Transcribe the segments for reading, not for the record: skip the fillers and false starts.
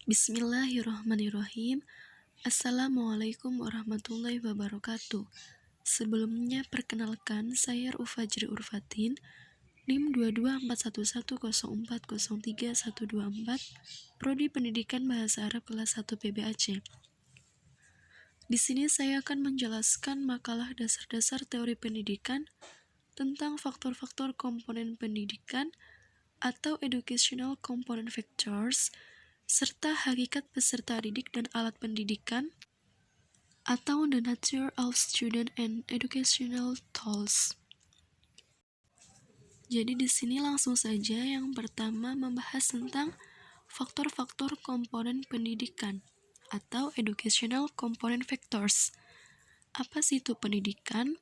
Bismillahirrahmanirrahim. Assalamualaikum warahmatullahi wabarakatuh. Sebelumnya perkenalkan, saya Ufajri Urfatin, NIM 2241104031124, Prodi Pendidikan Bahasa Arab kelas 1 PBAC. Di sini saya akan menjelaskan makalah dasar-dasar teori pendidikan tentang faktor-faktor komponen pendidikan atau educational component factors, serta hakikat peserta didik dan alat pendidikan, atau the nature of student and educational tools. Jadi di sini langsung saja yang pertama membahas tentang faktor-faktor komponen pendidikan atau educational component factors. Apa sih itu pendidikan?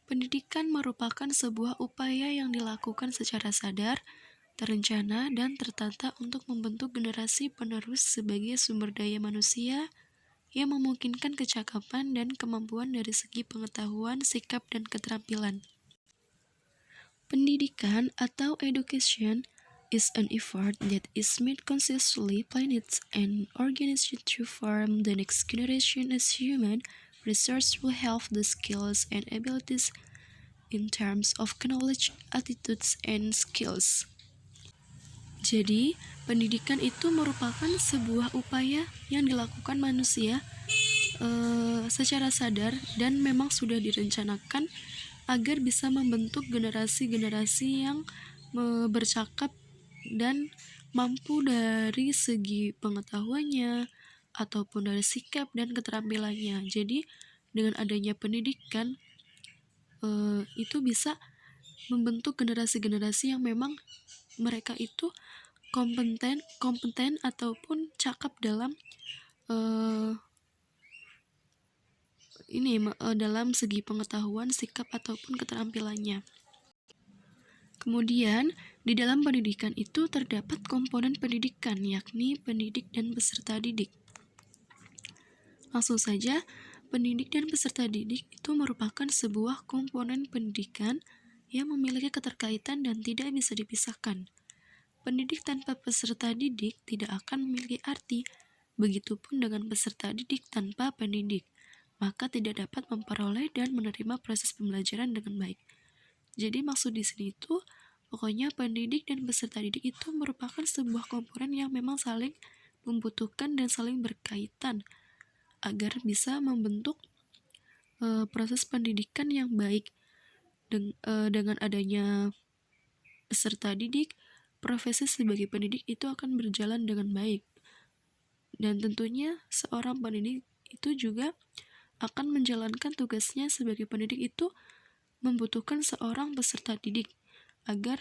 Pendidikan merupakan sebuah upaya yang dilakukan secara sadar, terencana, dan tertata untuk membentuk generasi penerus sebagai sumber daya manusia yang memungkinkan kecakapan dan kemampuan dari segi pengetahuan, sikap, dan keterampilan. Pendidikan atau education is an effort that is made consciously, planned, and organized to form the next generation as human resource will have the skills and abilities in terms of knowledge, attitudes, and skills. Jadi, pendidikan itu merupakan sebuah upaya yang dilakukan manusia secara sadar dan memang sudah direncanakan agar bisa membentuk generasi-generasi yang bercakap dan mampu dari segi pengetahuannya ataupun dari sikap dan keterampilannya. Jadi, dengan adanya pendidikan itu bisa membentuk generasi-generasi yang memang mereka itu kompeten ataupun cakap dalam dalam segi pengetahuan, sikap ataupun keterampilannya. Kemudian, di dalam pendidikan itu terdapat komponen pendidikan, yakni pendidik dan peserta didik. Langsung saja, pendidik dan peserta didik itu merupakan sebuah komponen pendidikan yang memiliki keterkaitan dan tidak bisa dipisahkan. Pendidik tanpa peserta didik tidak akan memiliki arti, begitupun dengan peserta didik tanpa pendidik, maka tidak dapat memperoleh dan menerima proses pembelajaran dengan baik. Jadi maksud di sini itu, pokoknya pendidik dan peserta didik itu merupakan sebuah komponen yang memang saling membutuhkan dan saling berkaitan, agar bisa membentuk proses pendidikan yang baik. Dengan adanya peserta didik, profesi sebagai pendidik itu akan berjalan dengan baik. Dan tentunya seorang pendidik itu juga akan menjalankan tugasnya sebagai pendidik itu membutuhkan seorang peserta didik agar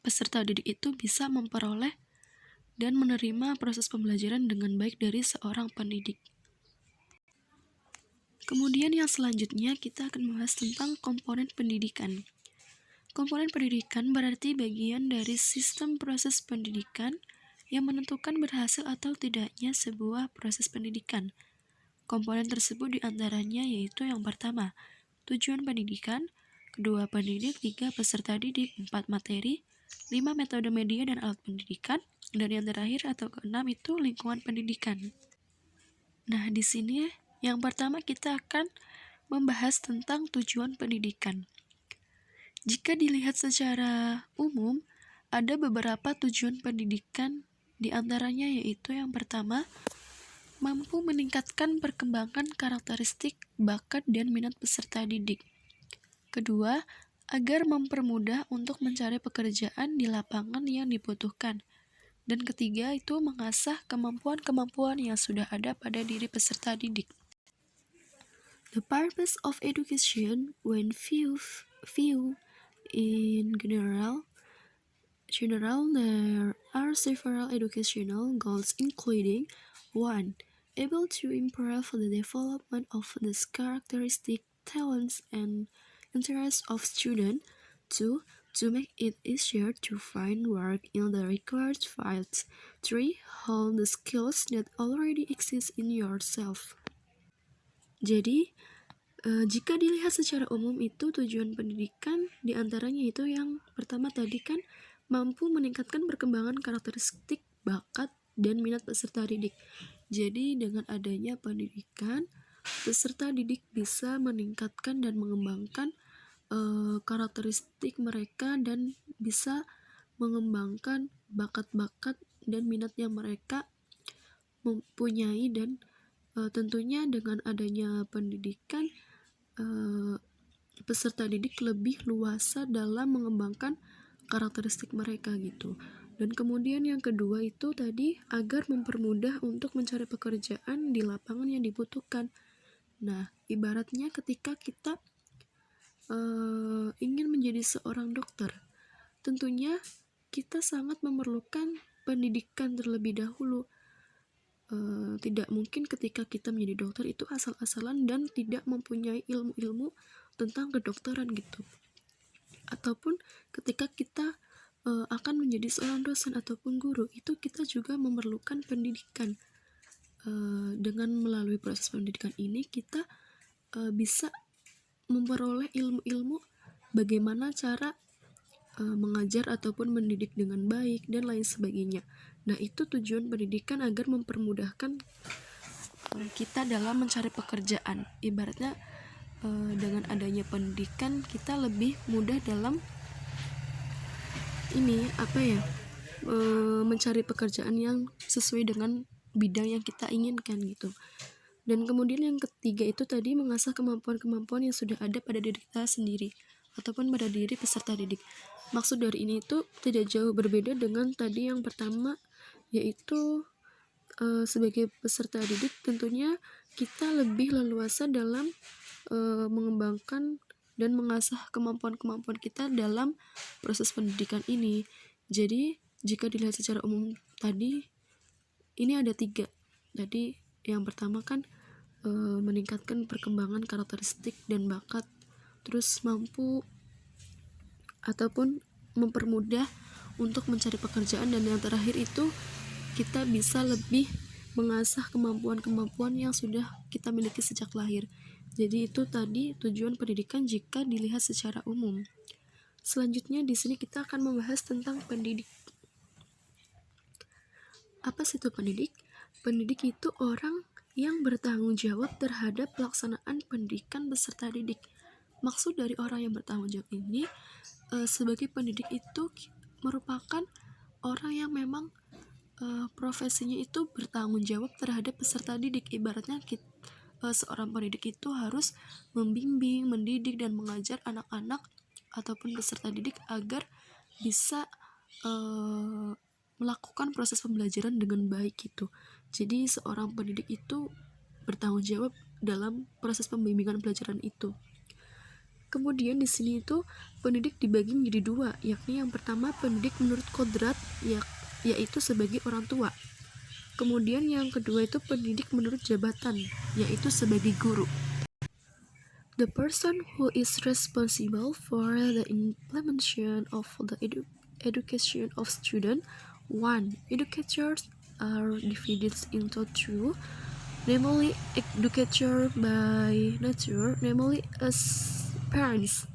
peserta didik itu bisa memperoleh dan menerima proses pembelajaran dengan baik dari seorang pendidik. Kemudian yang selanjutnya kita akan membahas tentang komponen pendidikan. Komponen pendidikan berarti bagian dari sistem proses pendidikan yang menentukan berhasil atau tidaknya sebuah proses pendidikan. Komponen tersebut diantaranya yaitu yang pertama, tujuan pendidikan, kedua pendidik, tiga peserta didik, 4 materi, 5 metode media dan alat pendidikan, dan yang terakhir atau keenam itu lingkungan pendidikan. Nah, di sini yang pertama kita akan membahas tentang tujuan pendidikan. Jika dilihat secara umum, ada beberapa tujuan pendidikan, di antaranya yaitu yang pertama, mampu meningkatkan perkembangan karakteristik, bakat, dan minat peserta didik. Kedua, agar mempermudah untuk mencari pekerjaan di lapangan yang dibutuhkan. Dan ketiga, itu mengasah kemampuan-kemampuan yang sudah ada pada diri peserta didik. The purpose of education when viewed in general, there are several educational goals including 1. Able to improve the development of the characteristic, talents, and interests of students. 2. To make it easier to find work in the required fields. 3. Hone the skills that already exist in yourself. Jadi, jika dilihat secara umum itu tujuan pendidikan diantaranya itu yang pertama tadi kan mampu meningkatkan perkembangan karakteristik, bakat, dan minat peserta didik. Jadi dengan adanya pendidikan, peserta didik bisa meningkatkan dan mengembangkan karakteristik mereka dan bisa mengembangkan bakat-bakat dan minat yang mereka mempunyai, dan tentunya dengan adanya pendidikan peserta didik lebih luasa dalam mengembangkan karakteristik mereka gitu. Dan kemudian yang kedua itu tadi agar mempermudah untuk mencari pekerjaan di lapangan yang dibutuhkan. Nah, ibaratnya ketika kita ingin menjadi seorang dokter, tentunya kita sangat memerlukan pendidikan terlebih dahulu. Tidak mungkin ketika kita menjadi dokter itu asal-asalan dan tidak mempunyai ilmu-ilmu tentang kedokteran gitu. Ataupun ketika kita akan menjadi seorang dosen ataupun guru, itu kita juga memerlukan pendidikan. Dengan melalui proses pendidikan ini kita bisa memperoleh ilmu-ilmu bagaimana cara mengajar ataupun mendidik dengan baik dan lain sebagainya. Nah, itu tujuan pendidikan agar mempermudahkan kita dalam mencari pekerjaan. Ibaratnya dengan adanya pendidikan kita lebih mudah dalam mencari pekerjaan yang sesuai dengan bidang yang kita inginkan gitu. Dan kemudian yang ketiga itu tadi mengasah kemampuan-kemampuan yang sudah ada pada diri kita sendiri ataupun pada diri peserta didik. Maksud dari ini itu tidak jauh berbeda dengan tadi yang pertama, yaitu sebagai peserta didik tentunya kita lebih leluasa dalam mengembangkan dan mengasah kemampuan-kemampuan kita dalam proses pendidikan ini. Jadi jika dilihat secara umum tadi ini ada 3. Tadi yang pertama kan meningkatkan perkembangan karakteristik dan bakat, terus mampu ataupun mempermudah untuk mencari pekerjaan, dan yang terakhir itu kita bisa lebih mengasah kemampuan-kemampuan yang sudah kita miliki sejak lahir. Jadi itu tadi tujuan pendidikan jika dilihat secara umum. Selanjutnya di sini kita akan membahas tentang pendidik. Apa sih itu pendidik? Pendidik itu orang yang bertanggung jawab terhadap pelaksanaan pendidikan peserta didik. Maksud dari orang yang bertanggung jawab ini, sebagai pendidik itu merupakan orang yang memang profesinya itu bertanggung jawab terhadap peserta didik. Ibaratnya seorang pendidik itu harus membimbing, mendidik, dan mengajar anak-anak ataupun peserta didik agar bisa melakukan proses pembelajaran dengan baik gitu. Jadi seorang pendidik itu bertanggung jawab dalam proses pembimbingan pelajaran itu. Kemudian di sini itu pendidik dibagi menjadi 2, yakni yang pertama pendidik menurut kodrat, yaitu sebagai orang tua. Kemudian yang kedua itu pendidik menurut jabatan, yaitu sebagai guru. The person who is responsible for the implementation of the education of students. 1. Educators are divided into 2, namely educator by nature, namely as parents.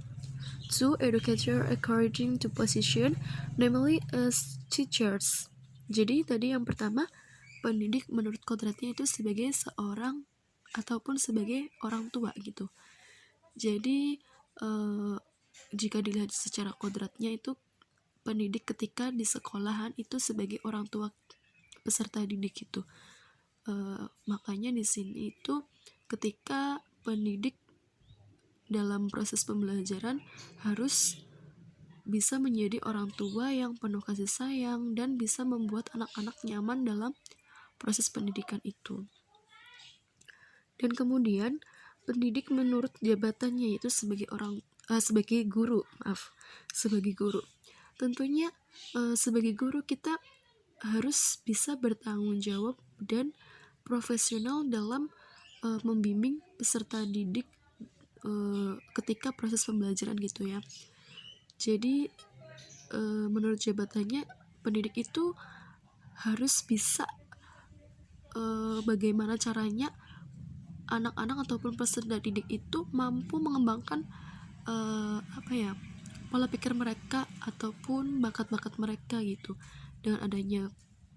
2. Educator according to position, namely as teachers. Jadi tadi yang pertama, pendidik menurut kodratnya itu sebagai seorang ataupun sebagai orang tua gitu. Jadi jika dilihat secara kodratnya itu pendidik ketika di sekolahan itu sebagai orang tua peserta didik itu. Makanya di sini itu ketika pendidik dalam proses pembelajaran harus bisa menjadi orang tua yang penuh kasih sayang dan bisa membuat anak-anak nyaman dalam proses pendidikan itu. Dan kemudian pendidik menurut jabatannya yaitu sebagai guru. Tentunya sebagai guru kita harus bisa bertanggung jawab dan profesional dalam membimbing peserta didik ketika proses pembelajaran gitu ya. Jadi menurut jabatannya pendidik itu harus bisa bagaimana caranya anak-anak ataupun peserta didik itu mampu mengembangkan pola pikir mereka ataupun bakat-bakat mereka gitu. Dengan adanya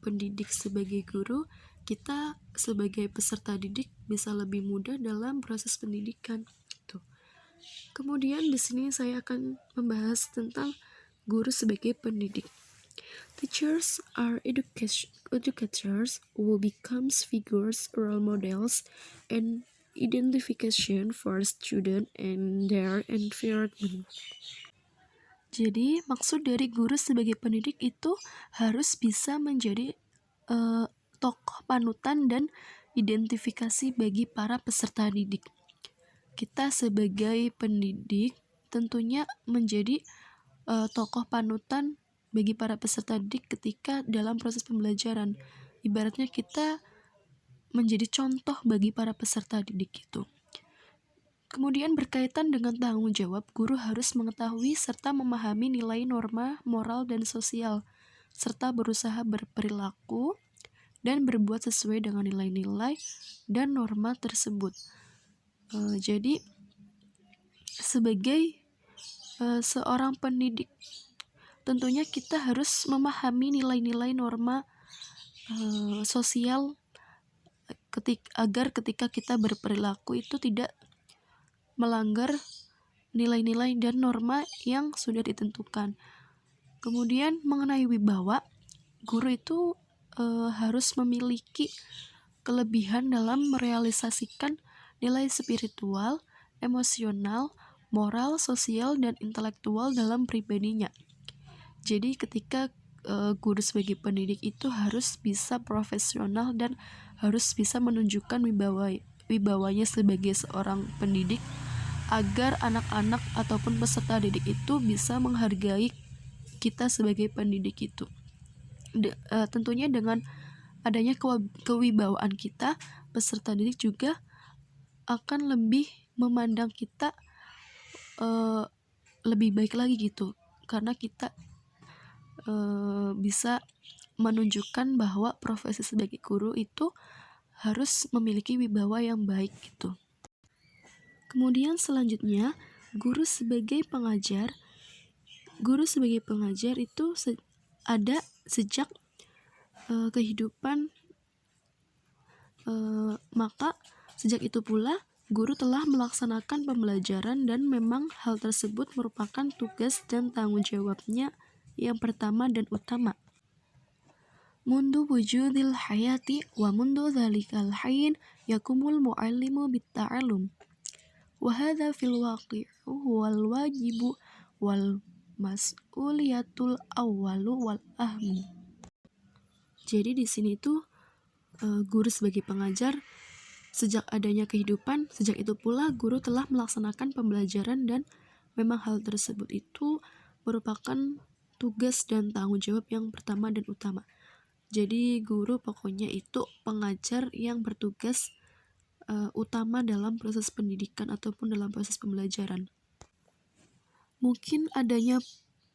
pendidik sebagai guru, kita sebagai peserta didik bisa lebih mudah dalam proses pendidikan gitu. Kemudian di sini saya akan membahas tentang guru sebagai pendidik. Teachers are educators who becomes figures, role models, and identification for student and their environment. Jadi maksud dari guru sebagai pendidik itu harus bisa menjadi tokoh panutan dan identifikasi bagi para peserta didik. Kita sebagai pendidik tentunya menjadi tokoh panutan bagi para peserta didik ketika dalam proses pembelajaran. Ibaratnya kita menjadi contoh bagi para peserta didik itu. Kemudian berkaitan dengan tanggung jawab, guru harus mengetahui serta memahami nilai norma, moral, dan sosial, serta berusaha berperilaku dan berbuat sesuai dengan nilai-nilai dan norma tersebut. Jadi sebagai seorang pendidik, tentunya kita harus memahami nilai-nilai norma sosial agar ketika kita berperilaku itu tidak melanggar nilai-nilai dan norma yang sudah ditentukan. Kemudian mengenai wibawa, guru itu harus memiliki kelebihan dalam merealisasikan nilai spiritual, emosional, moral, sosial, dan intelektual dalam pribadinya. Jadi ketika guru sebagai pendidik itu harus bisa profesional dan harus bisa menunjukkan wibawanya sebagai seorang pendidik agar anak-anak ataupun peserta didik itu bisa menghargai kita sebagai pendidik itu. Tentunya dengan adanya kewibawaan kita, peserta didik juga akan lebih memandang kita lebih baik lagi gitu, karena kita bisa menunjukkan bahwa profesi sebagai guru itu harus memiliki wibawa yang baik gitu. Kemudian selanjutnya, guru sebagai pengajar itu ada sejak kehidupan, maka sejak itu pula guru telah melaksanakan pembelajaran dan memang hal tersebut merupakan tugas dan tanggung jawabnya yang pertama dan utama. Mundu wujudil hayati wa mundu dhalikal hayin yakumul mu'allimu bitta'alum. Wahada fil waqi' huwal wajibu wal mas'uliyatul awwalu wal ahmu. Jadi di sini tuh guru sebagai pengajar sejak adanya kehidupan, sejak itu pula guru telah melaksanakan pembelajaran dan memang hal tersebut itu merupakan tugas dan tanggung jawab yang pertama dan utama. Jadi guru pokoknya itu pengajar yang bertugas utama dalam proses pendidikan ataupun dalam proses pembelajaran. Mungkin adanya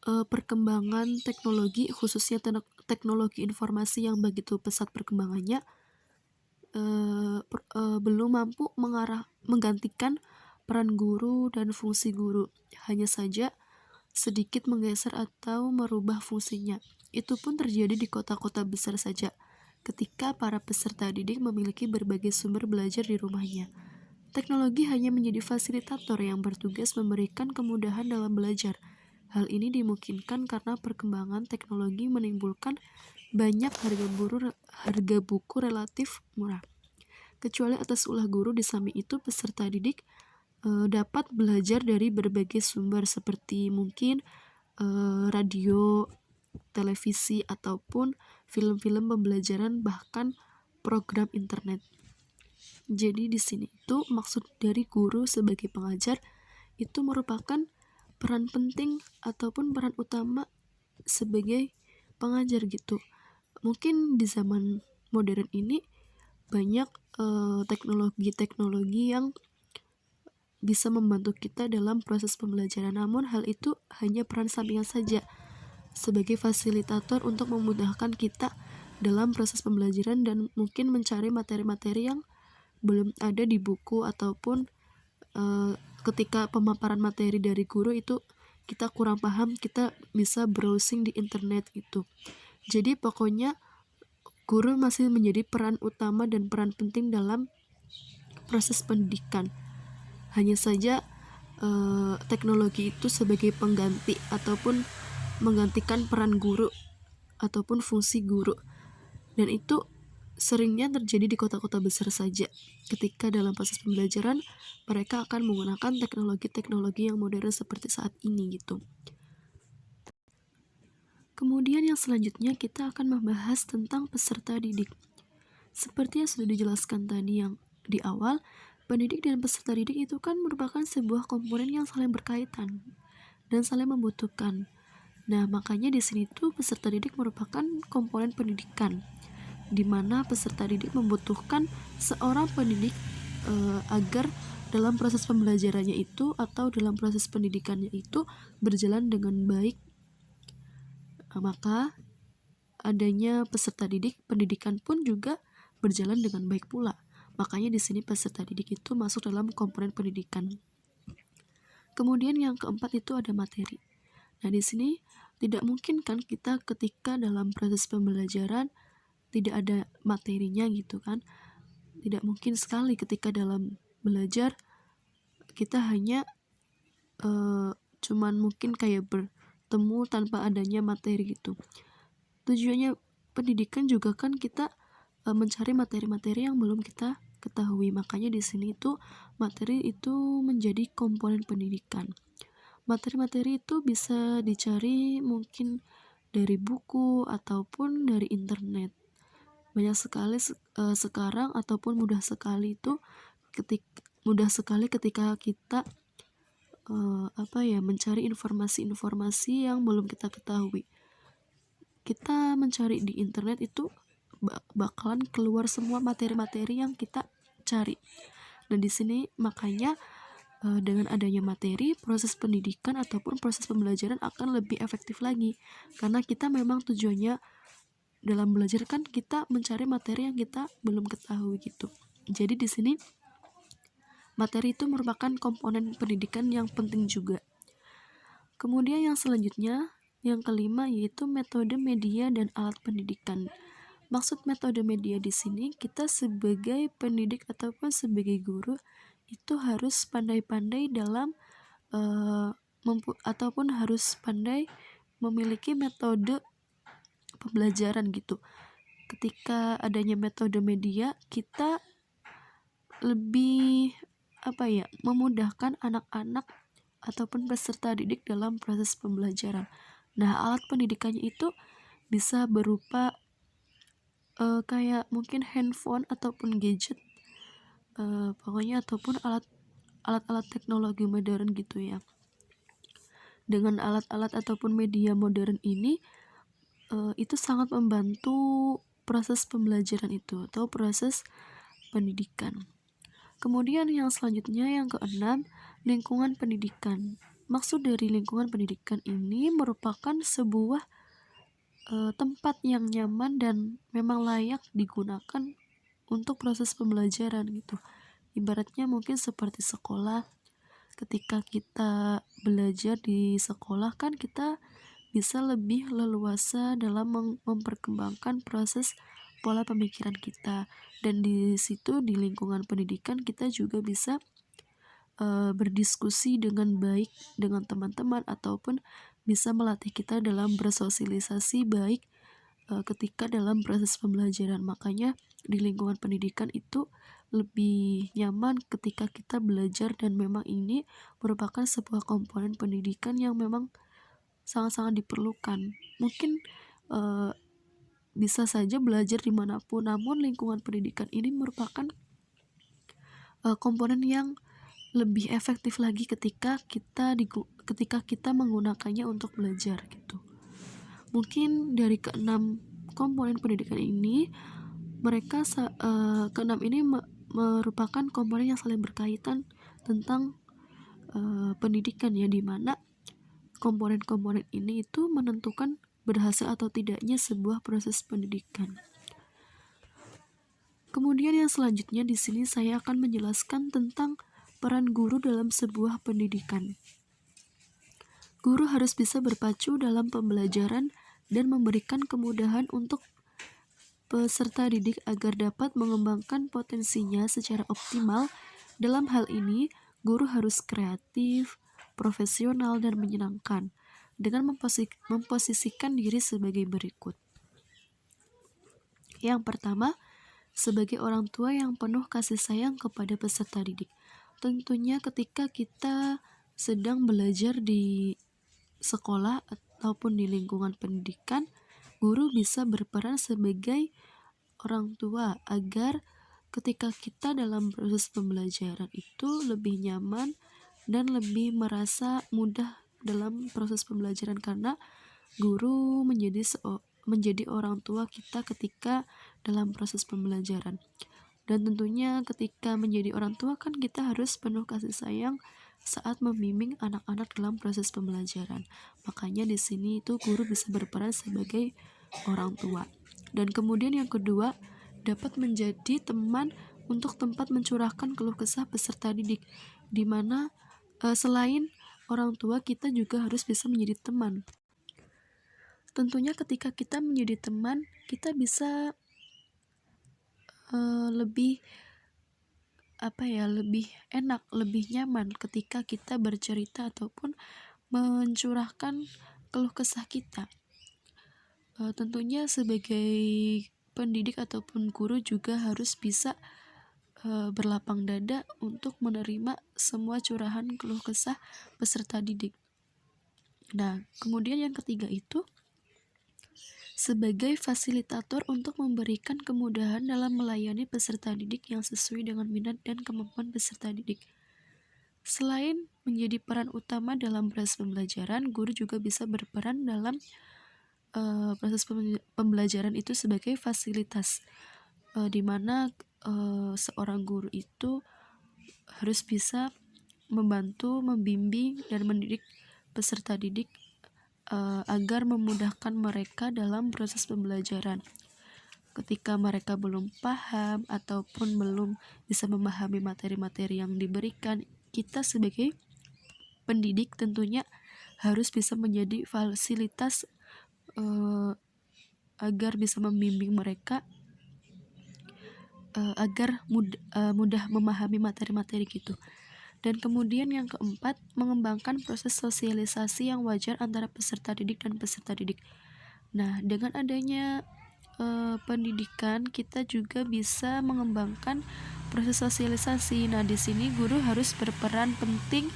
perkembangan teknologi, khususnya teknologi informasi yang begitu pesat perkembangannya, belum mampu menggantikan peran guru dan fungsi guru, hanya saja sedikit menggeser atau merubah fungsinya. Itu pun terjadi di kota-kota besar saja, ketika para peserta didik memiliki berbagai sumber belajar di rumahnya. Teknologi hanya menjadi fasilitator yang bertugas memberikan kemudahan dalam belajar. Hal ini dimungkinkan karena perkembangan teknologi menimbulkan banyak harga buku relatif murah. Kecuali atas ulah guru, di samping itu peserta didik dapat belajar dari berbagai sumber seperti mungkin radio, televisi, ataupun film-film pembelajaran, bahkan program internet. Jadi di sini itu maksud dari guru sebagai pengajar itu merupakan peran penting ataupun peran utama sebagai pengajar gitu. Mungkin di zaman modern ini banyak teknologi-teknologi yang bisa membantu kita dalam proses pembelajaran, namun hal itu hanya peran sampingan saja sebagai fasilitator untuk memudahkan kita dalam proses pembelajaran dan mungkin mencari materi-materi yang belum ada di buku, ataupun ketika pemaparan materi dari guru itu kita kurang paham, kita bisa browsing di internet gitu. Jadi pokoknya guru masih menjadi peran utama dan peran penting dalam proses pendidikan. Hanya saja teknologi itu sebagai pengganti ataupun menggantikan peran guru ataupun fungsi guru, dan itu seringnya terjadi di kota-kota besar saja. Ketika dalam proses pembelajaran mereka akan menggunakan teknologi-teknologi yang modern seperti saat ini gitu. Kemudian yang selanjutnya kita akan membahas tentang peserta didik. Seperti yang sudah dijelaskan tadi yang di awal, pendidik dan peserta didik itu kan merupakan sebuah komponen yang saling berkaitan dan saling membutuhkan. Nah, makanya di sini tuh peserta didik merupakan komponen pendidikan, di mana peserta didik membutuhkan seorang pendidik agar dalam proses pembelajarannya itu atau dalam proses pendidikannya itu berjalan dengan baik. Maka adanya peserta didik, pendidikan pun juga berjalan dengan baik pula. Makanya di sini peserta didik itu masuk dalam komponen pendidikan. Kemudian yang keempat itu ada materi. Nah, di sini tidak mungkin kan kita ketika dalam proses pembelajaran tidak ada materinya gitu kan. Tidak mungkin sekali ketika dalam belajar kita hanya cuman mungkin kayak bertemu tanpa adanya materi gitu. Tujuannya pendidikan juga kan kita mencari materi-materi yang belum kita ketahui. Makanya di sini itu materi itu menjadi komponen pendidikan. Materi-materi itu bisa dicari mungkin dari buku ataupun dari internet. Banyak sekali sekarang ataupun mudah sekali ketika kita mencari informasi-informasi yang belum kita ketahui. Kita mencari di internet itu bakalan keluar semua materi-materi yang kita cari. Dan di sini makanya dengan adanya materi, proses pendidikan ataupun proses pembelajaran akan lebih efektif lagi, karena kita memang tujuannya dalam belajar kan kita mencari materi yang kita belum ketahui gitu. Jadi di sini materi itu merupakan komponen pendidikan yang penting juga. Kemudian yang selanjutnya, yang kelima yaitu metode, media, dan alat pendidikan. Maksud metode media di sini, kita sebagai pendidik ataupun sebagai guru itu harus pandai-pandai dalam ataupun harus pandai memiliki metode pembelajaran gitu. Ketika adanya metode media, kita lebih memudahkan anak-anak ataupun peserta didik dalam proses pembelajaran. Nah, alat pendidikannya itu bisa berupa kayak mungkin handphone ataupun gadget, pokoknya ataupun alat-alat teknologi modern gitu ya. Dengan alat-alat ataupun media modern ini itu sangat membantu proses pembelajaran itu atau proses pendidikan. Kemudian yang selanjutnya yang keenam, lingkungan pendidikan. Maksud dari lingkungan pendidikan ini merupakan sebuah tempat yang nyaman dan memang layak digunakan untuk proses pembelajaran gitu. Ibaratnya mungkin seperti sekolah. Ketika kita belajar di sekolah kan kita bisa lebih leluasa dalam memperkembangkan proses pola pemikiran kita, dan di situ di lingkungan pendidikan kita juga bisa berdiskusi dengan baik dengan teman-teman ataupun bisa melatih kita dalam bersosialisasi baik ketika dalam proses pembelajaran. Makanya di lingkungan pendidikan itu lebih nyaman ketika kita belajar, dan memang ini merupakan sebuah komponen pendidikan yang memang sangat-sangat diperlukan. Mungkin bisa saja belajar dimanapun, namun lingkungan pendidikan ini merupakan komponen yang lebih efektif lagi ketika kita menggunakannya untuk belajar gitu. Mungkin dari keenam komponen pendidikan ini, keenam ini merupakan komponen yang saling berkaitan tentang pendidikan ya, dimana komponen-komponen ini itu menentukan berhasil atau tidaknya sebuah proses pendidikan. Kemudian yang selanjutnya di sini saya akan menjelaskan tentang peran guru dalam sebuah pendidikan. Guru harus bisa berpacu dalam pembelajaran dan memberikan kemudahan untuk peserta didik agar dapat mengembangkan potensinya secara optimal. Dalam hal ini, guru harus kreatif, profesional, dan menyenangkan dengan memposisikan diri sebagai berikut. Yang pertama, sebagai orang tua yang penuh kasih sayang kepada peserta didik. Tentunya ketika kita sedang belajar di sekolah ataupun di lingkungan pendidikan, guru bisa berperan sebagai orang tua agar ketika kita dalam proses pembelajaran itu lebih nyaman dan lebih merasa mudah dalam proses pembelajaran, karena guru menjadi orang tua kita ketika dalam proses pembelajaran. Dan tentunya ketika menjadi orang tua kan kita harus penuh kasih sayang saat membimbing anak-anak dalam proses pembelajaran. Makanya di sini itu guru bisa berperan sebagai orang tua. Dan kemudian yang kedua, dapat menjadi teman untuk tempat mencurahkan keluh kesah peserta didik, di mana selain orang tua kita juga harus bisa menjadi teman. Tentunya ketika kita menjadi teman, kita bisa lebih enak, lebih nyaman ketika kita bercerita ataupun mencurahkan keluh kesah kita. Tentunya sebagai pendidik ataupun guru juga harus bisa berlapang dada untuk menerima semua curahan keluh kesah peserta didik. Nah, kemudian yang ketiga itu sebagai fasilitator untuk memberikan kemudahan dalam melayani peserta didik yang sesuai dengan minat dan kemampuan peserta didik. Selain menjadi peran utama dalam proses pembelajaran, guru juga bisa berperan dalam proses pembelajaran itu sebagai fasilitas, di mana seorang guru itu harus bisa membantu, membimbing, dan mendidik peserta didik agar memudahkan mereka dalam proses pembelajaran. Ketika mereka belum paham ataupun belum bisa memahami materi-materi yang diberikan, kita sebagai pendidik tentunya harus bisa menjadi fasilitas agar bisa membimbing mereka agar mudah memahami materi-materi gitu. Dan kemudian yang keempat, mengembangkan proses sosialisasi yang wajar antara peserta didik dan peserta didik. Nah, dengan adanya pendidikan, kita juga bisa mengembangkan proses sosialisasi. Nah, di sini guru harus berperan penting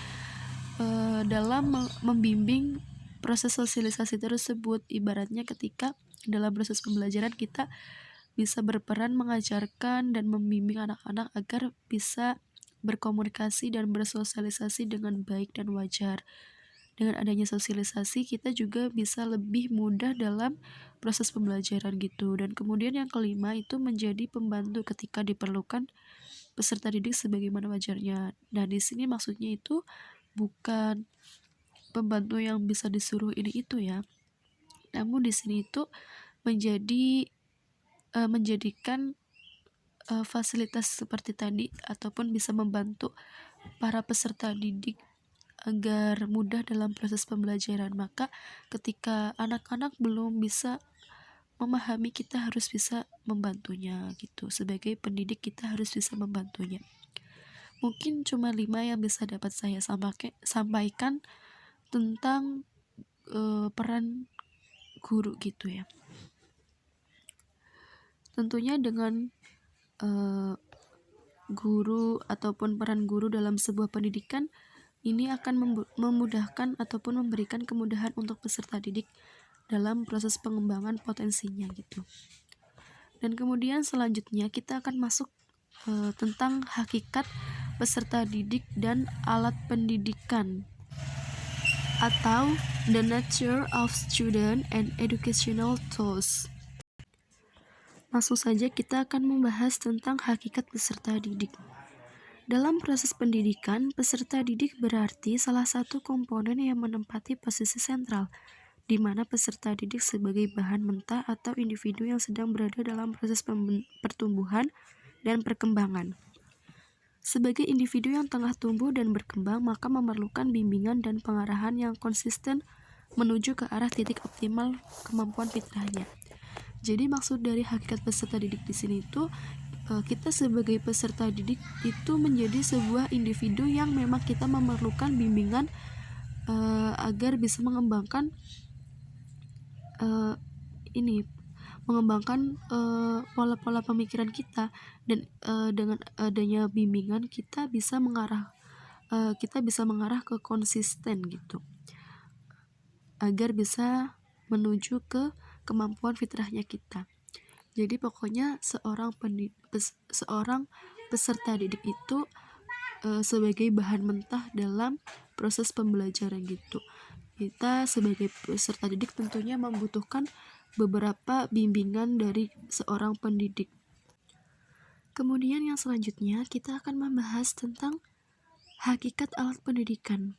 dalam membimbing proses sosialisasi tersebut. Ibaratnya ketika dalam proses pembelajaran kita bisa berperan mengajarkan dan membimbing anak-anak agar bisa berkomunikasi dan bersosialisasi dengan baik dan wajar. Dengan adanya sosialisasi, kita juga bisa lebih mudah dalam proses pembelajaran gitu. Dan kemudian yang kelima itu menjadi pembantu ketika diperlukan peserta didik sebagaimana wajarnya. Nah, di sini maksudnya itu bukan pembantu yang bisa disuruh ini itu ya. Namun di sini itu menjadikan fasilitas seperti tadi ataupun bisa membantu para peserta didik agar mudah dalam proses pembelajaran. Maka ketika anak-anak belum bisa memahami, kita harus bisa membantunya gitu. Sebagai pendidik kita harus bisa membantunya. Mungkin cuma 5 yang bisa dapat saya sampaikan tentang peran guru gitu ya. Tentunya dengan guru ataupun peran guru dalam sebuah pendidikan ini akan memudahkan ataupun memberikan kemudahan untuk peserta didik dalam proses pengembangan potensinya gitu. Dan kemudian selanjutnya kita akan masuk tentang hakikat peserta didik dan alat pendidikan atau the nature of student and educational tools. Langsung saja kita akan membahas tentang hakikat peserta didik. Dalam proses pendidikan, peserta didik berarti salah satu komponen yang menempati posisi sentral, di mana peserta didik sebagai bahan mentah atau individu yang sedang berada dalam proses pertumbuhan dan perkembangan. Sebagai individu yang tengah tumbuh dan berkembang, maka memerlukan bimbingan dan pengarahan yang konsisten menuju ke arah titik optimal kemampuan fitrahnya. Jadi maksud dari hakikat peserta didik di sini itu kita sebagai peserta didik itu menjadi sebuah individu yang memang kita memerlukan bimbingan agar bisa mengembangkan pola-pola pemikiran kita, dan dengan adanya bimbingan kita bisa mengarah ke konsisten gitu, agar bisa menuju ke kemampuan fitrahnya kita. Jadi pokoknya seorang peserta didik itu sebagai bahan mentah dalam proses pembelajaran gitu. Kita sebagai peserta didik tentunya membutuhkan beberapa bimbingan dari seorang pendidik. Kemudian yang selanjutnya kita akan membahas tentang hakikat alat pendidikan.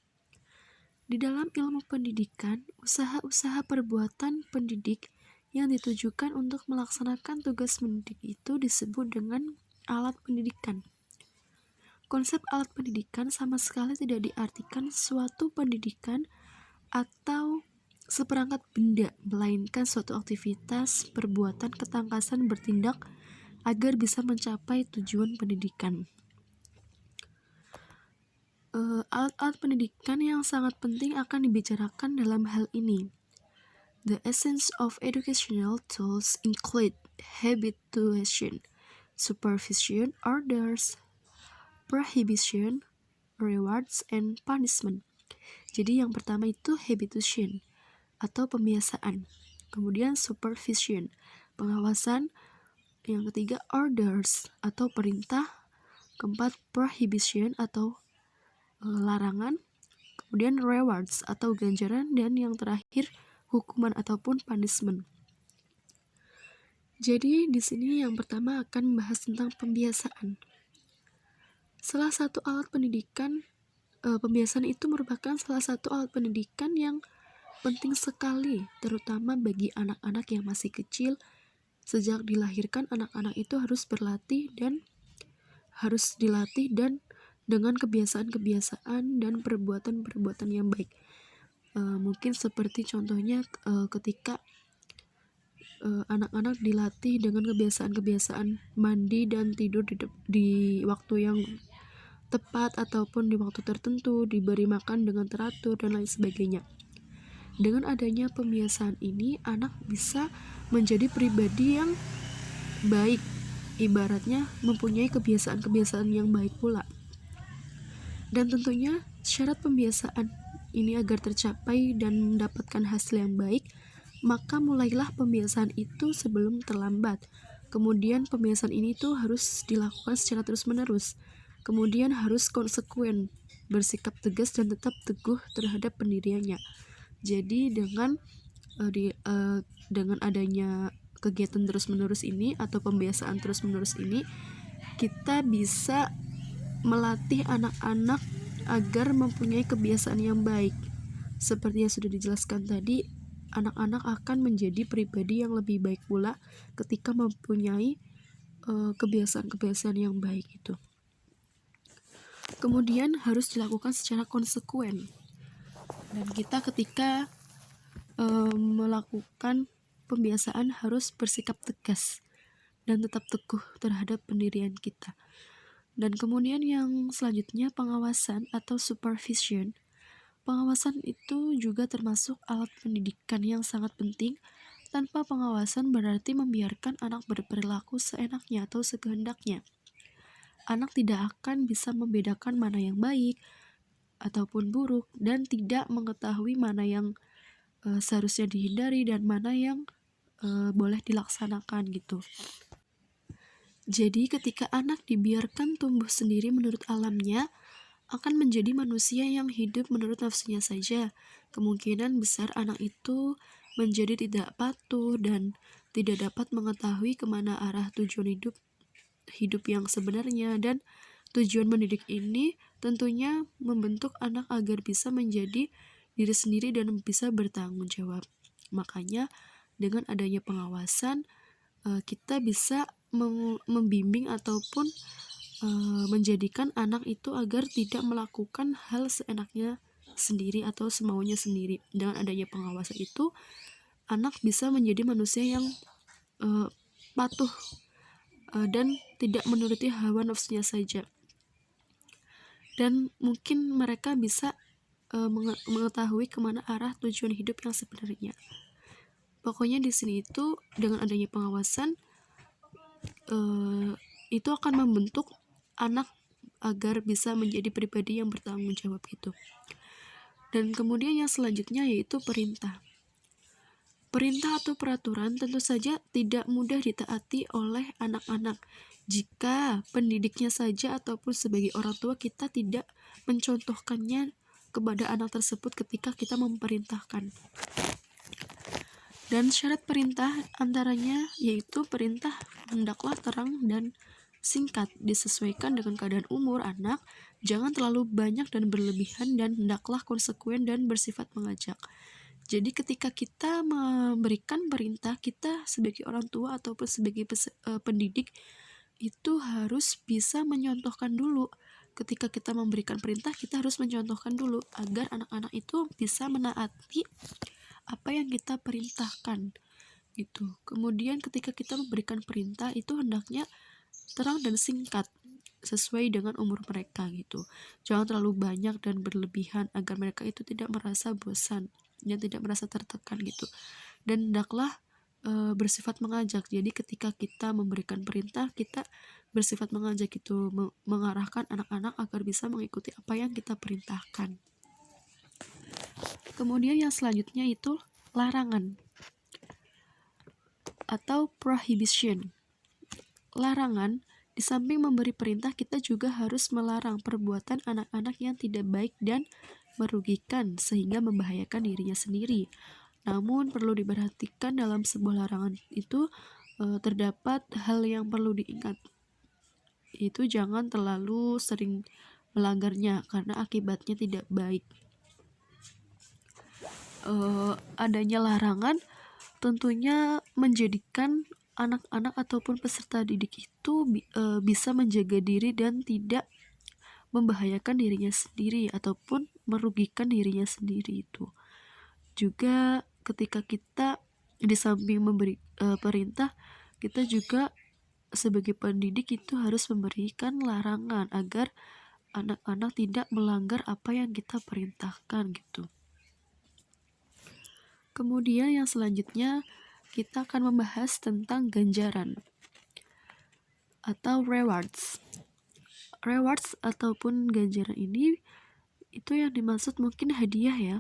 Di dalam ilmu pendidikan, usaha-usaha perbuatan pendidik yang ditujukan untuk melaksanakan tugas mendidik itu disebut dengan alat pendidikan. Konsep alat pendidikan sama sekali tidak diartikan suatu pendidikan atau seperangkat benda, melainkan suatu aktivitas, perbuatan, ketangkasan bertindak agar bisa mencapai tujuan pendidikan. Alat-alat pendidikan yang sangat penting akan dibicarakan dalam hal ini. The essence of educational tools include habituation, supervision, orders, prohibition, rewards, and punishment. Jadi yang pertama itu habituation atau pembiasaan, kemudian supervision, pengawasan, yang ketiga orders atau perintah, keempat prohibition atau larangan, kemudian rewards atau ganjaran, dan yang terakhir hukuman ataupun punishment. Jadi di sini yang pertama akan membahas tentang pembiasaan. Salah satu alat pendidikan, pembiasaan itu merupakan salah satu alat pendidikan yang penting sekali, terutama bagi anak-anak yang masih kecil. Sejak dilahirkan, anak-anak itu harus dilatih dan dengan kebiasaan-kebiasaan dan perbuatan-perbuatan yang baik. Mungkin seperti contohnya ketika anak-anak dilatih dengan kebiasaan-kebiasaan mandi dan tidur di waktu yang tepat ataupun di waktu tertentu, diberi makan dengan teratur dan lain sebagainya. Dengan adanya pembiasaan ini, anak bisa menjadi pribadi yang baik, ibaratnya mempunyai kebiasaan-kebiasaan yang baik pula. Dan tentunya syarat pembiasaan ini agar tercapai dan mendapatkan hasil yang baik, maka mulailah pembiasaan itu sebelum terlambat. Kemudian pembiasaan ini tuh harus dilakukan secara terus-menerus. Kemudian harus konsekuen, bersikap tegas dan tetap teguh terhadap pendiriannya. Jadi dengan adanya kegiatan terus-menerus ini atau pembiasaan terus-menerus ini, kita bisa melatih anak-anak agar mempunyai kebiasaan yang baik. Seperti yang sudah dijelaskan tadi, anak-anak akan menjadi pribadi yang lebih baik pula ketika mempunyai kebiasaan-kebiasaan yang baik itu. Kemudian harus dilakukan secara konsekuen. Dan kita ketika melakukan pembiasaan harus bersikap tegas dan tetap teguh terhadap pendirian kita. Dan kemudian yang selanjutnya pengawasan atau supervision. Pengawasan itu juga termasuk alat pendidikan yang sangat penting. Tanpa pengawasan berarti membiarkan anak berperilaku seenaknya atau sekehendaknya. Anak tidak akan bisa membedakan mana yang baik ataupun buruk, dan tidak mengetahui mana yang seharusnya dihindari dan mana yang boleh dilaksanakan gitu. Jadi ketika anak dibiarkan tumbuh sendiri menurut alamnya, akan menjadi manusia yang hidup menurut nafsunya saja. Kemungkinan besar anak itu menjadi tidak patuh dan tidak dapat mengetahui kemana arah tujuan hidup yang sebenarnya. Dan tujuan mendidik ini tentunya membentuk anak agar bisa menjadi diri sendiri dan bisa bertanggung jawab. Makanya dengan adanya pengawasan, kita bisa membimbing ataupun menjadikan anak itu agar tidak melakukan hal seenaknya sendiri atau semaunya sendiri. Dengan adanya pengawasan itu, anak bisa menjadi manusia yang patuh dan tidak menuruti hawa nafsunya saja. Dan mungkin mereka bisa mengetahui kemana arah tujuan hidup yang sebenarnya. Pokoknya di sini itu dengan adanya pengawasan itu akan membentuk anak agar bisa menjadi pribadi yang bertanggung jawab gitu. Dan kemudian yang selanjutnya yaitu perintah. Perintah atau peraturan tentu saja tidak mudah ditaati oleh anak-anak jika pendidiknya saja ataupun sebagai orang tua kita tidak mencontohkannya kepada anak tersebut ketika kita memerintahkan. Dan syarat perintah antaranya yaitu perintah hendaklah terang dan singkat, disesuaikan dengan keadaan umur anak, jangan terlalu banyak dan berlebihan, dan hendaklah konsekuen dan bersifat mengajak. Jadi ketika kita memberikan perintah, kita sebagai orang tua ataupun sebagai pendidik itu harus bisa menyontohkan dulu. Ketika kita memberikan perintah, kita harus mencontohkan dulu agar anak-anak itu bisa menaati apa yang kita perintahkan gitu. Kemudian ketika kita memberikan perintah itu hendaknya terang dan singkat sesuai dengan umur mereka gitu. Jangan terlalu banyak dan berlebihan agar mereka itu tidak merasa bosan dan tidak merasa tertekan gitu. Dan hendaklah bersifat mengajak. Jadi ketika kita memberikan perintah, kita bersifat mengajak gitu, mengarahkan anak-anak agar bisa mengikuti apa yang kita perintahkan. Kemudian yang selanjutnya itu larangan atau prohibition. Larangan, di samping memberi perintah, kita juga harus melarang perbuatan anak-anak yang tidak baik dan merugikan sehingga membahayakan dirinya sendiri. Namun perlu diperhatikan dalam sebuah larangan itu terdapat hal yang perlu diingat. Itu jangan terlalu sering melanggarnya karena akibatnya tidak baik. Adanya larangan tentunya menjadikan anak-anak ataupun peserta didik itu bisa menjaga diri dan tidak membahayakan dirinya sendiri ataupun merugikan dirinya sendiri itu. Juga ketika kita di samping memberi perintah, kita juga sebagai pendidik itu harus memberikan larangan agar anak-anak tidak melanggar apa yang kita perintahkan gitu. Kemudian yang selanjutnya kita akan membahas tentang ganjaran atau rewards. Rewards ataupun ganjaran ini itu yang dimaksud mungkin hadiah ya.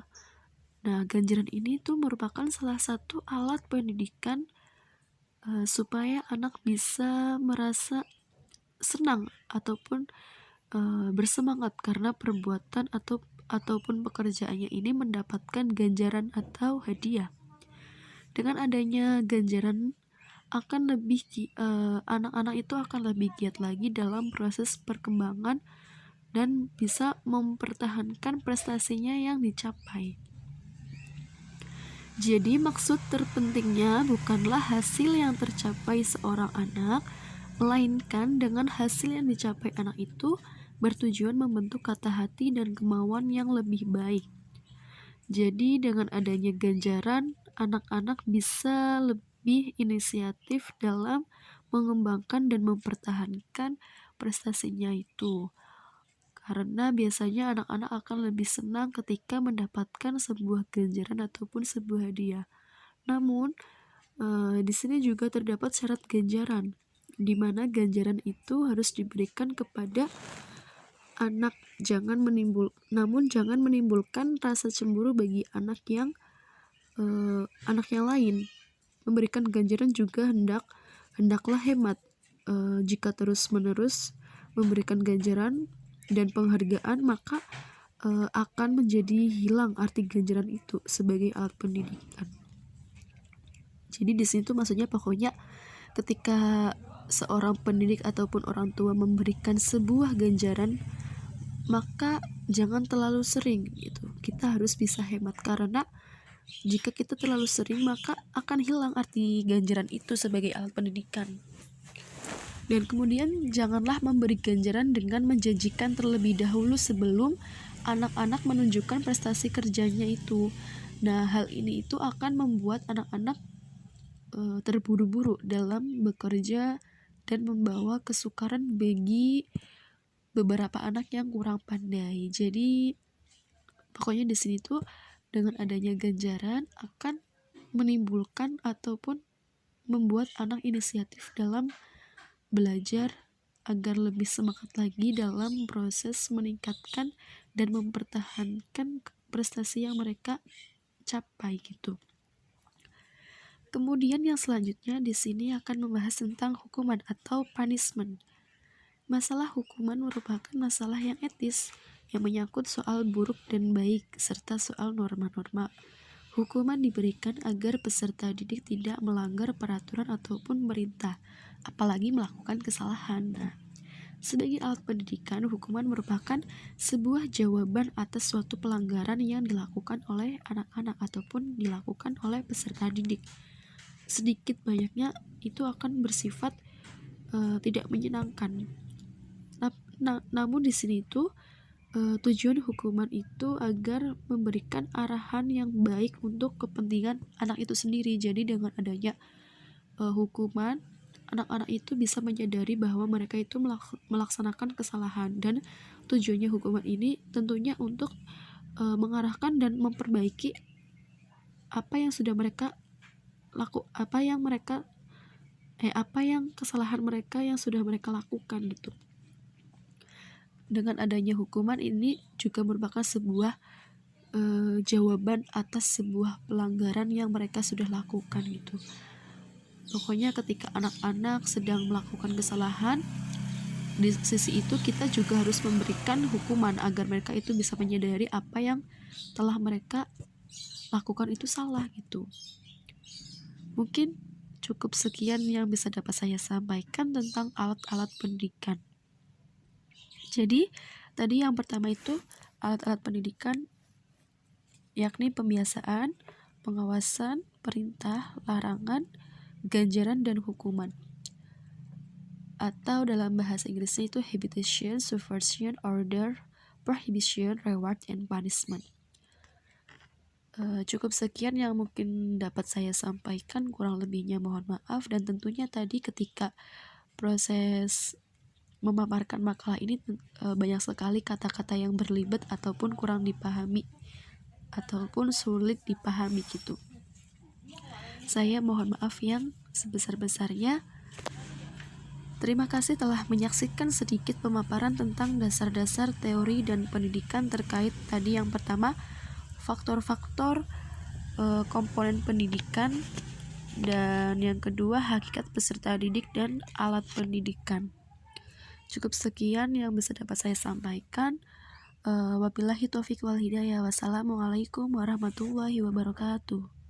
Nah, ganjaran ini tuh merupakan salah satu alat pendidikan supaya anak bisa merasa senang ataupun bersemangat karena perbuatan ataupun pekerjaannya ini mendapatkan ganjaran atau hadiah. Dengan adanya ganjaran akan lebih anak-anak itu akan lebih giat lagi dalam proses perkembangan dan bisa mempertahankan prestasinya yang dicapai. Jadi maksud terpentingnya bukanlah hasil yang tercapai seorang anak, melainkan dengan hasil yang dicapai anak itu bertujuan membentuk kata hati dan kemauan yang lebih baik. Jadi dengan adanya ganjaran, anak-anak bisa lebih inisiatif dalam mengembangkan dan mempertahankan prestasinya itu. Karena biasanya anak-anak akan lebih senang ketika mendapatkan sebuah ganjaran ataupun sebuah hadiah. Namun, di sini juga terdapat syarat ganjaran, di mana ganjaran itu harus diberikan kepada anak, namun jangan menimbulkan rasa cemburu bagi anak yang lain. Memberikan ganjaran juga hendaklah hemat. Jika terus-menerus memberikan ganjaran dan penghargaan, maka akan menjadi hilang arti ganjaran itu sebagai alat pendidikan. Jadi di sini tuh maksudnya pokoknya ketika seorang pendidik ataupun orang tua memberikan sebuah ganjaran, maka jangan terlalu sering gitu. Kita harus bisa hemat karena jika kita terlalu sering maka akan hilang arti ganjaran itu sebagai alat pendidikan. Dan kemudian janganlah memberi ganjaran dengan menjanjikan terlebih dahulu sebelum anak-anak menunjukkan prestasi kerjanya itu. Nah, hal ini itu akan membuat anak-anak terburu-buru dalam bekerja dan membawa kesukaran bagi beberapa anak yang kurang pandai. Jadi pokoknya di sini tuh dengan adanya ganjaran akan menimbulkan ataupun membuat anak inisiatif dalam belajar agar lebih semangat lagi dalam proses meningkatkan dan mempertahankan prestasi yang mereka capai gitu. Kemudian yang selanjutnya di sini akan membahas tentang hukuman atau punishment. Masalah hukuman merupakan masalah yang etis yang menyangkut soal buruk dan baik serta soal norma-norma. Hukuman diberikan agar peserta didik tidak melanggar peraturan ataupun perintah, apalagi melakukan kesalahan. Nah, sebagai alat pendidikan, hukuman merupakan sebuah jawaban atas suatu pelanggaran yang dilakukan oleh anak-anak ataupun dilakukan oleh peserta didik. Sedikit banyaknya itu akan bersifat tidak menyenangkan. Namun di sini itu tujuan hukuman itu agar memberikan arahan yang baik untuk kepentingan anak itu sendiri. Jadi dengan adanya hukuman, anak-anak itu bisa menyadari bahwa mereka itu melaksanakan kesalahan, dan tujuannya hukuman ini tentunya untuk mengarahkan dan memperbaiki apa yang sudah mereka apa yang kesalahan mereka yang sudah mereka lakukan gitu. Dengan adanya hukuman ini juga merupakan sebuah jawaban atas sebuah pelanggaran yang mereka sudah lakukan gitu. Pokoknya ketika anak-anak sedang melakukan kesalahan, di sisi itu kita juga harus memberikan hukuman agar mereka itu bisa menyadari apa yang telah mereka lakukan itu salah gitu. Mungkin cukup sekian yang bisa dapat saya sampaikan tentang alat-alat pendidikan. Jadi tadi yang pertama itu alat-alat pendidikan, yakni pembiasaan, pengawasan, perintah, larangan, ganjaran, dan hukuman. Atau dalam bahasa Inggrisnya itu habitation, subversion, order, prohibition, reward, and punishment. Cukup sekian yang mungkin dapat saya sampaikan, kurang lebihnya mohon maaf. Dan tentunya tadi ketika proses memaparkan makalah ini banyak sekali kata-kata yang berlibat ataupun kurang dipahami ataupun sulit dipahami gitu. Saya mohon maaf yang sebesar-besarnya. Terima kasih telah menyaksikan sedikit pemaparan tentang dasar-dasar teori dan pendidikan terkait tadi yang pertama, faktor-faktor komponen pendidikan, dan yang kedua hakikat peserta didik dan alat pendidikan. Cukup sekian yang bisa dapat saya sampaikan. Wabillahi taufiq wal hidayah. Wassalamualaikum warahmatullahi wabarakatuh.